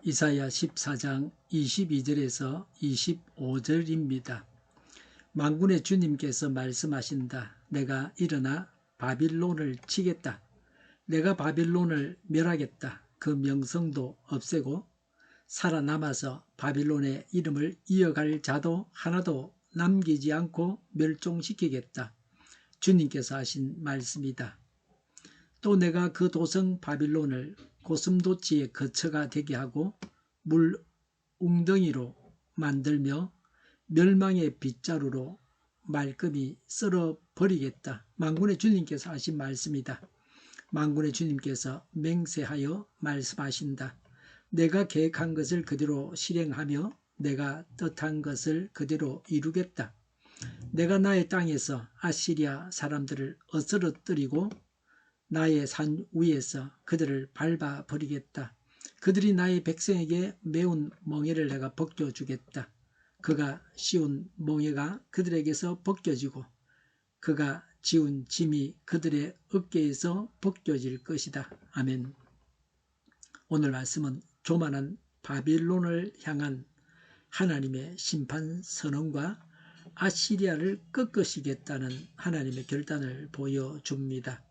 이사야 14장 22절에서 25절입니다. 만군의 주님께서 말씀하신다. 내가 일어나 바빌론을 치겠다. 내가 바빌론을 멸하겠다. 그 명성도 없애고 살아남아서 바빌론의 이름을 이어갈 자도 하나도 남기지 않고 멸종시키겠다. 주님께서 하신 말씀이다. 또 내가 그 도성 바빌론을 고슴도치의 거처가 되게 하고 물 웅덩이로 만들며 멸망의 빗자루로 말끔히 썰어버리겠다. 만군의 주님께서 하신 말씀이다. 만군의 주님께서 맹세하여 말씀하신다. 내가 계획한 것을 그대로 실행하며 내가 뜻한 것을 그대로 이루겠다. 내가 나의 땅에서 아시리아 사람들을 어스러뜨리고 나의 산 위에서 그들을 밟아버리겠다. 그들이 나의 백성에게 매운 멍에를 내가 벗겨주겠다. 그가 씌운 멍에가 그들에게서 벗겨지고 그가 지운 짐이 그들의 어깨에서 벗겨질 것이다. 아멘. 오늘 말씀은 교만한 바빌론을 향한 하나님의 심판 선언과 아시리아를 꺾으시겠다는 하나님의 결단을 보여줍니다.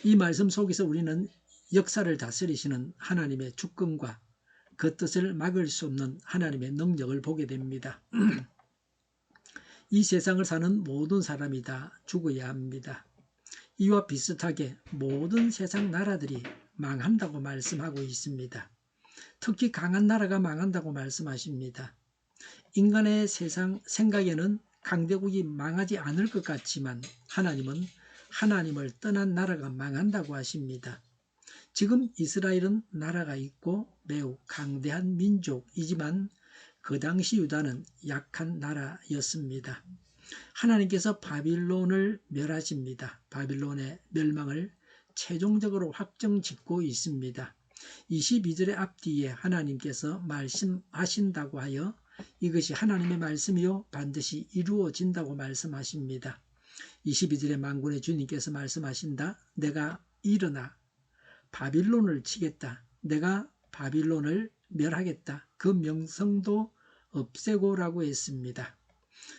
이 말씀 속에서 우리는 역사를 다스리시는 하나님의 주권과 그 뜻을 막을 수 없는 하나님의 능력을 보게 됩니다. 이 세상을 사는 모든 사람이 다 죽어야 합니다. 이와 비슷하게 모든 세상 나라들이 망한다고 말씀하고 있습니다. 특히 강한 나라가 망한다고 말씀하십니다. 인간의 세상 생각에는 강대국이 망하지 않을 것 같지만 하나님은 하나님을 떠난 나라가 망한다고 하십니다. 지금 이스라엘은 나라가 있고 매우 강대한 민족이지만 그 당시 유다는 약한 나라였습니다. 하나님께서 바빌론을 멸하십니다. 바빌론의 멸망을 최종적으로 확정짓고 있습니다. 22절의 앞뒤에 하나님께서 말씀하신다고 하여 이것이 하나님의 말씀이요 반드시 이루어진다고 말씀하십니다. 22절에 만군의 주님께서 말씀하신다. 내가 일어나 바빌론을 치겠다. 내가 바빌론을 멸하겠다. 그 명성도 없애고라고 했습니다.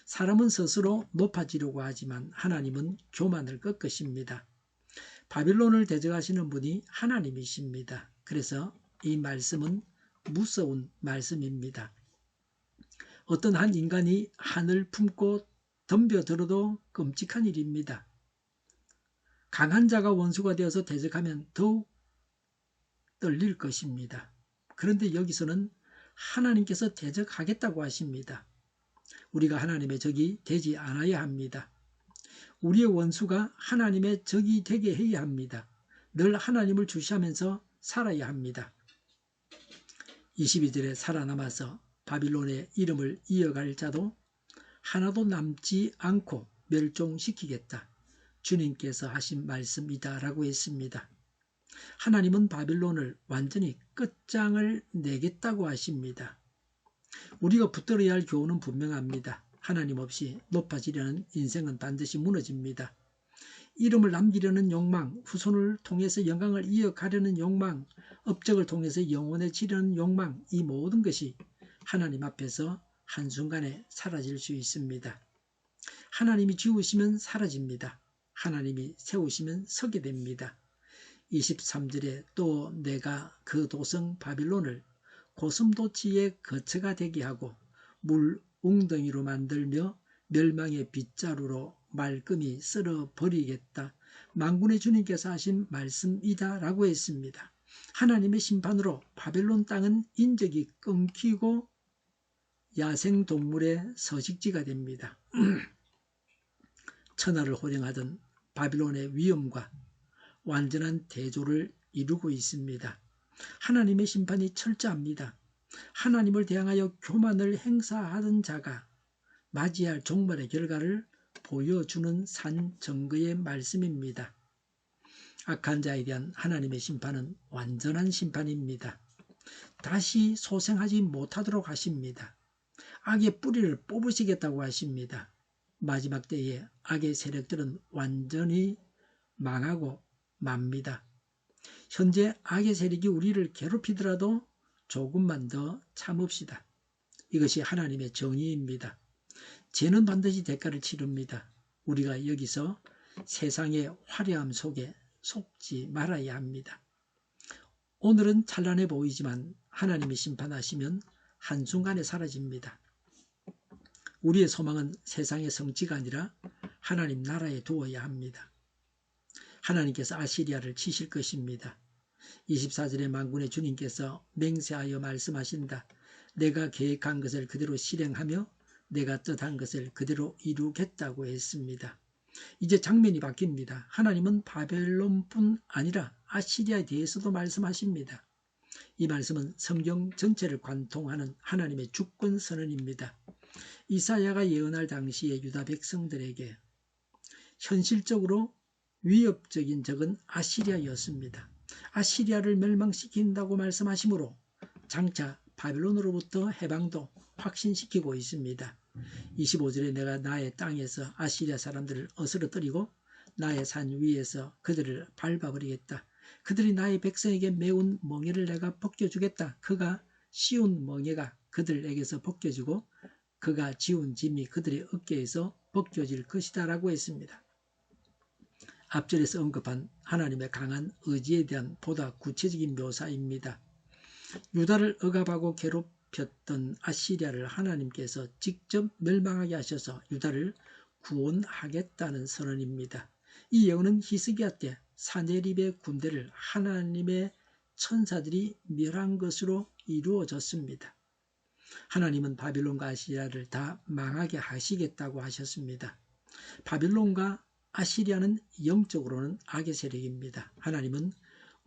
사람은 스스로 높아지려고 하지만 하나님은 교만을 꺾으십니다. 바빌론을 대적하시는 분이 하나님이십니다. 그래서 이 말씀은 무서운 말씀입니다. 어떤 한 인간이 하늘 품고 덤벼들어도 끔찍한 일입니다. 강한 자가 원수가 되어서 대적하면 더욱 떨릴 것입니다. 그런데 여기서는 하나님께서 대적하겠다고 하십니다. 우리가 하나님의 적이 되지 않아야 합니다. 우리의 원수가 하나님의 적이 되게 해야 합니다. 늘 하나님을 주시하면서 살아야 합니다. 22절에 살아남아서 바빌론의 이름을 이어갈 자도 하나도 남지 않고 멸종시키겠다. 주님께서 하신 말씀이다라고 했습니다. 하나님은 바빌론을 완전히 끝장을 내겠다고 하십니다. 우리가 붙들어야 할 교훈은 분명합니다. 하나님 없이 높아지려는 인생은 반드시 무너집니다. 이름을 남기려는 욕망, 후손을 통해서 영광을 이어가려는 욕망, 업적을 통해서 영원해지려는 욕망, 이 모든 것이 하나님 앞에서 한순간에 사라질 수 있습니다. 하나님이 지우시면 사라집니다. 하나님이 세우시면 서게 됩니다. 23절에 또 내가 그 도성 바빌론을 고슴도치의 거처가 되게 하고 물 웅덩이로 만들며 멸망의 빗자루로 말끔히 썰어버리겠다. 만군의 주님께서 하신 말씀이다라고 했습니다. 하나님의 심판으로 바벨론 땅은 인적이 끊기고 야생동물의 서식지가 됩니다. 천하를 호령하던 바빌론의 위엄과 완전한 대조를 이루고 있습니다. 하나님의 심판이 철저합니다. 하나님을 대항하여 교만을 행사하던 자가 맞이할 종말의 결과를 보여주는 산 증거의 말씀입니다. 악한 자에 대한 하나님의 심판은 완전한 심판입니다. 다시 소생하지 못하도록 하십니다. 악의 뿌리를 뽑으시겠다고 하십니다. 마지막 때에 악의 세력들은 완전히 망하고 맙니다. 현재 악의 세력이 우리를 괴롭히더라도 조금만 더 참읍시다. 이것이 하나님의 정의입니다. 죄는 반드시 대가를 치릅니다. 우리가 여기서 세상의 화려함 속에 속지 말아야 합니다. 오늘은 찬란해 보이지만 하나님이 심판하시면 한순간에 사라집니다. 우리의 소망은 세상의 성취가 아니라 하나님 나라에 두어야 합니다. 하나님께서 아시리아를 치실 것입니다. 24절에 만군의 주님께서 맹세하여 말씀하신다. 내가 계획한 것을 그대로 실행하며 내가 뜻한 것을 그대로 이루겠다고 했습니다. 이제 장면이 바뀝니다. 하나님은 바벨론뿐 아니라 아시리아에 대해서도 말씀하십니다. 이 말씀은 성경 전체를 관통하는 하나님의 주권 선언입니다. 이사야가 예언할 당시의 유다 백성들에게 현실적으로 위협적인 적은 아시리아였습니다. 아시리아를 멸망시킨다고 말씀하시므로 장차 바벨론으로부터 해방도 확신시키고 있습니다. 25절에 내가 나의 땅에서 아시리아 사람들을 어스러뜨리고 나의 산 위에서 그들을 밟아버리겠다. 그들이 나의 백성에게 매운 멍에를 내가 벗겨주겠다. 그가 씌운 멍에가 그들에게서 벗겨지고 그가 지운 짐이 그들의 어깨에서 벗겨질 것이다 라고 했습니다. 앞절에서 언급한 하나님의 강한 의지에 대한 보다 구체적인 묘사입니다. 유다를 억압하고 괴롭혔던 아시리아를 하나님께서 직접 멸망하게 하셔서 유다를 구원하겠다는 선언입니다. 이 예언은 히스기야 때 사네립의 군대를 하나님의 천사들이 멸한 것으로 이루어졌습니다. 하나님은 바빌론과 아시리아를 다 망하게 하시겠다고 하셨습니다. 바빌론과 아시리아는 영적으로는 악의 세력입니다. 하나님은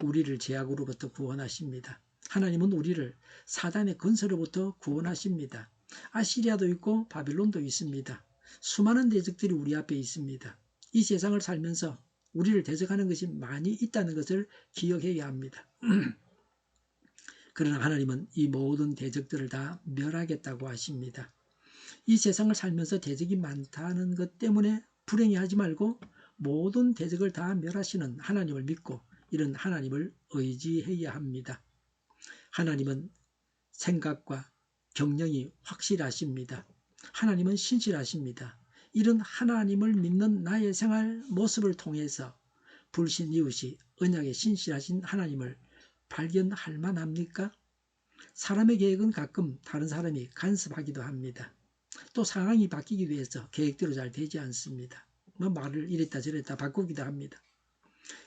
우리를 죄악으로부터 구원하십니다. 하나님은 우리를 사단의 건설로부터 구원하십니다. 아시리아도 있고 바빌론도 있습니다. 수많은 대적들이 우리 앞에 있습니다. 이 세상을 살면서 우리를 대적하는 것이 많이 있다는 것을 기억해야 합니다. 그러나 하나님은 이 모든 대적들을 다 멸하겠다고 하십니다. 이 세상을 살면서 대적이 많다는 것 때문에 불행해하지 말고 모든 대적을 다 멸하시는 하나님을 믿고 이런 하나님을 의지해야 합니다. 하나님은 생각과 경영이 확실하십니다. 하나님은 신실하십니다. 이런 하나님을 믿는 나의 생활 모습을 통해서 불신 이웃이 언약에 신실하신 하나님을 발견할 만합니까? 사람의 계획은 가끔 다른 사람이 간섭하기도 합니다. 또 상황이 바뀌기도 해서 계획대로 잘 되지 않습니다. 말을 이랬다 저랬다 바꾸기도 합니다.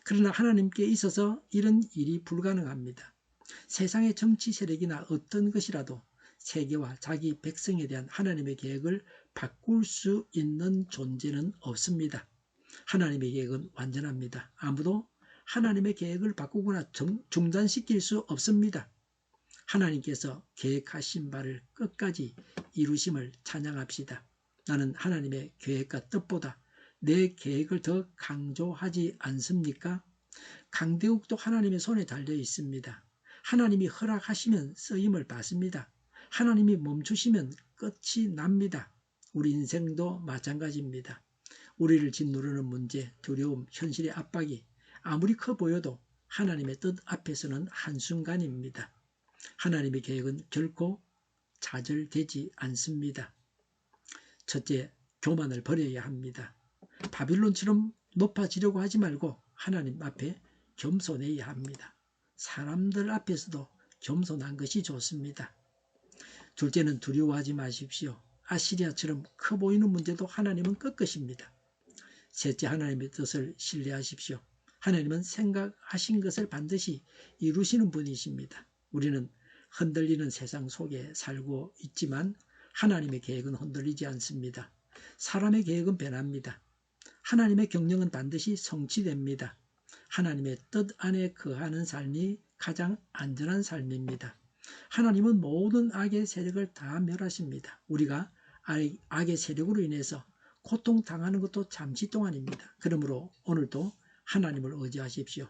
그러나 하나님께 있어서 이런 일이 불가능합니다. 세상의 정치 세력이나 어떤 것이라도 세계와 자기 백성에 대한 하나님의 계획을 바꿀 수 있는 존재는 없습니다. 하나님의 계획은 완전합니다. 아무도 하나님의 계획을 바꾸거나 중단시킬 수 없습니다. 하나님께서 계획하신 바를 끝까지 이루심을 찬양합시다. 나는 하나님의 계획과 뜻보다 내 계획을 더 강조하지 않습니까? 강대국도 하나님의 손에 달려 있습니다. 하나님이 허락하시면 쓰임을 받습니다. 하나님이 멈추시면 끝이 납니다. 우리 인생도 마찬가지입니다. 우리를 짓누르는 문제, 두려움, 현실의 압박이 아무리 커 보여도 하나님의 뜻 앞에서는 한순간입니다. 하나님의 계획은 결코 좌절되지 않습니다. 첫째, 교만을 버려야 합니다. 바빌론처럼 높아지려고 하지 말고 하나님 앞에 겸손해야 합니다. 사람들 앞에서도 겸손한 것이 좋습니다. 둘째는 두려워하지 마십시오. 아시리아처럼 커 보이는 문제도 하나님은 끝것입니다. 셋째, 하나님의 뜻을 신뢰하십시오. 하나님은 생각하신 것을 반드시 이루시는 분이십니다. 우리는 흔들리는 세상 속에 살고 있지만 하나님의 계획은 흔들리지 않습니다. 사람의 계획은 변합니다. 하나님의 경영은 반드시 성취됩니다. 하나님의 뜻 안에 거하는 삶이 가장 안전한 삶입니다. 하나님은 모든 악의 세력을 다 멸하십니다. 우리가 악의 세력으로 인해서 고통당하는 것도 잠시 동안입니다. 그러므로 오늘도 하나님을 의지하십시오.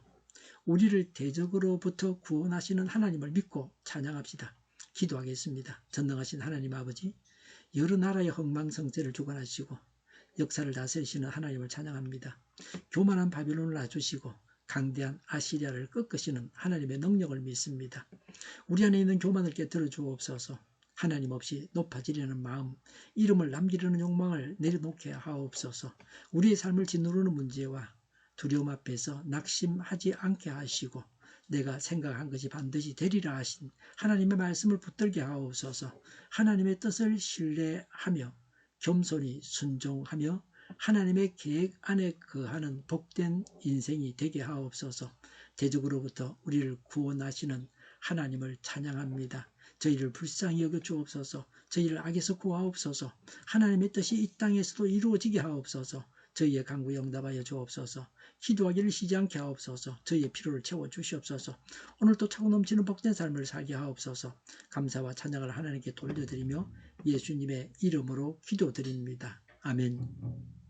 우리를 대적으로부터 구원하시는 하나님을 믿고 찬양합시다. 기도하겠습니다. 전능하신 하나님 아버지, 여러 나라의 흥망성쇠를 주관하시고 역사를 다스리시는 하나님을 찬양합니다. 교만한 바빌론을 놔주시고 강대한 아시리아를 꺾으시는 하나님의 능력을 믿습니다. 우리 안에 있는 교만을 깨뜨려 주옵소서. 하나님 없이 높아지려는 마음, 이름을 남기려는 욕망을 내려놓게 하옵소서. 우리의 삶을 짓누르는 문제와 두려움 앞에서 낙심하지 않게 하시고 내가 생각한 것이 반드시 되리라 하신 하나님의 말씀을 붙들게 하옵소서. 하나님의 뜻을 신뢰하며 겸손히 순종하며 하나님의 계획 안에 거하는 복된 인생이 되게 하옵소서. 대적으로부터 우리를 구원하시는 하나님을 찬양합니다. 저희를 불쌍히 여겨 주옵소서. 저희를 악에서 구하옵소서. 하나님의 뜻이 이 땅에서도 이루어지게 하옵소서. 저희의 간구에 응답하여 주옵소서. 기도하기를 쉬지 않게 하옵소서. 저희의 필요를 채워 주시옵소서. 오늘도 차고 넘치는 복된 삶을 살게 하옵소서. 감사와 찬양을 하나님께 돌려드리며 예수님의 이름으로 기도드립니다. 아멘.